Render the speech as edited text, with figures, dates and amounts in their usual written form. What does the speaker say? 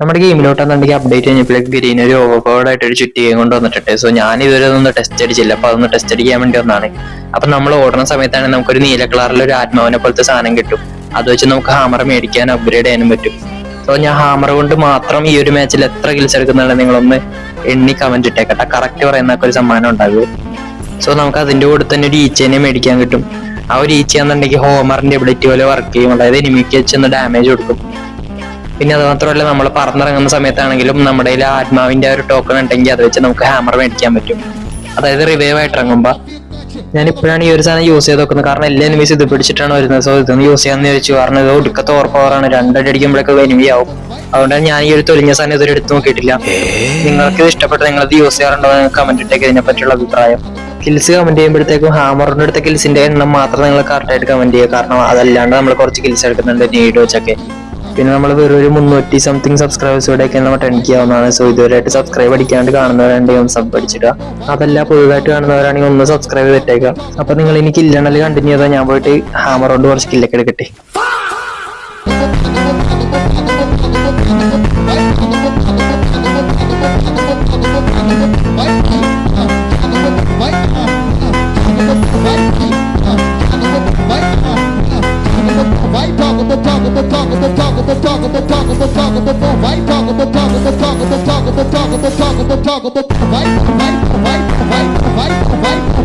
നമ്മുടെ ഗെയിമിലോട്ടെന്നുണ്ടെങ്കിൽ update കഴിഞ്ഞപ്പോഴേക്ക് green ഒരു ഓവർപവർഡ് ആയിട്ട് ഒരു ചുറ്റികയും കൊണ്ട് വന്നിട്ടുണ്ട്. സോ ഞാൻ ഇതുവരെ ഒന്ന് ടെസ്റ്റ് അടിച്ചില്ല, അപ്പൊ അതൊന്ന് ടെസ്റ്റ് അടിക്കാൻ വേണ്ടി വന്നാണ്. അപ്പൊ നമ്മൾ ഓടുന്ന സമയത്താണ് നമുക്കൊരു നീല കളറിൽ ഒരു ആത്മാവിനെ പോലത്തെ സാധനം കിട്ടും. അത് വെച്ച് നമുക്ക് ഹാമർ മേടിക്കാൻ അപ്ഗ്രേഡ് ചെയ്യാനും പറ്റും. സോ ഞാൻ ഹാമർ കൊണ്ട് മാത്രം ഈ ഒരു മാച്ചിൽ എത്ര കിൽസ് എടുക്കുന്നുണ്ടെന്ന് നിങ്ങളൊന്ന് എണ്ണി കമന്റ് ഇട്ടേക്കട്ടെ. കറക്റ്റ് പറയുന്നൊക്കെ ഒരു സമ്മാനം ഉണ്ടാകും. സോ നമുക്ക് അതിന്റെ കൂടെ തന്നെ ഒരു ഈച്ചേനെ മേടിക്കാൻ കിട്ടും. ആ ഒരു ഈച്ചയാന്നുണ്ടെങ്കിൽ ഹോമറിന്റെ എബിലിറ്റി പോലെ വർക്ക് ചെയ്യും, അതായത് എനിമിക്ക് വെച്ചൊന്ന് ഡാമേജ് കൊടുക്കും. പിന്നെ അത് മാത്രമല്ല, നമ്മൾ പറന്നിറങ്ങുന്ന സമയത്താണെങ്കിലും നമ്മുടെ കയ്യിൽ ആത്മാവിന്റെ ഒരു ടോക്കൺ ഉണ്ടെങ്കിൽ അത് വെച്ച് നമുക്ക് ഹാമർ മേടിക്കാൻ പറ്റും. അതായത് റിവൈവ് ആയിട്ട് ഇറങ്ങുമ്പോ ഞാൻ ഇപ്പോഴാണ് ഈ ഒരു സാധനം യൂസ് ചെയ്ത് നോക്കുന്നത്, കാരണം എല്ലാ എനിമീസ് ഇത് പിടിച്ചിട്ടാണ് വരുന്നത്. സോ ഇതൊന്ന് യൂസ് ചെയ്യാന്ന് ചോദിച്ചു, കാരണം ഇത് ഒടുക്കത്തെ ഓവർ പവറാണ്, രണ്ടടി അടിക്കുമ്പോഴൊക്കെ എനിമി ആവും. അതുകൊണ്ടാണ് ഞാൻ ഈ ഒരു തൊലിഞ്ഞ സാധനം ഇതൊരു എടുത്ത് നോക്കിയിട്ടില്ല. നിങ്ങൾക്ക് ഇത് ഇഷ്ടപ്പെട്ട് നിങ്ങളത് യൂസ് ചെയ്യാറുണ്ടോ എന്ന് കമന്റ് ഇട്ടേക്ക് ഇതിനെ പറ്റിയുള്ള അഭിപ്രായം. കിൽസ് കമന്റ് ചെയ്യുമ്പോഴത്തേക്കും ഹാമറിന്റെ അടുത്ത കിൽസിന്റെ എണ്ണം മാത്രം നിങ്ങൾ കറക്റ്റായിട്ട് കമന്റ് ചെയ്യുക, കാരണം അതല്ലാണ്ട് നമ്മൾ കുറച്ച് കിൽസ് എടുക്കുന്നുണ്ട് നീഡ് വെച്ചൊക്കെ. പിന്നെ നമ്മൾ വെറും ഒരു 300 സംതിങ് സബ്സ്ക്രൈബേഴ്സോടെയൊക്കെ നമ്മൾ 10K ആവുന്നതാണ്. സോ ഇതുവരെയായിട്ട് സബ്സ്ക്രൈബ് അടിക്കാണ്ട് കാണുന്നവരുണ്ടെങ്കിൽ ഒന്ന് സബ് അടിച്ചിടുക. അതല്ല പുതുതായിട്ട് കാണുന്നവരാണെങ്കിൽ ഒന്ന് സബ്സ്ക്രൈബ് ചെയ്തിട്ടേക്കുക. അപ്പൊ നിങ്ങൾ എനിക്ക് കില്ലണൽ കണ്ടിന്യൂ ചെയ്താൽ ഞാൻ പോയിട്ട് ഹാമർ കൊണ്ട് കുറച്ച് കില്ലൊക്കെ എടുക്കട്ടെ. White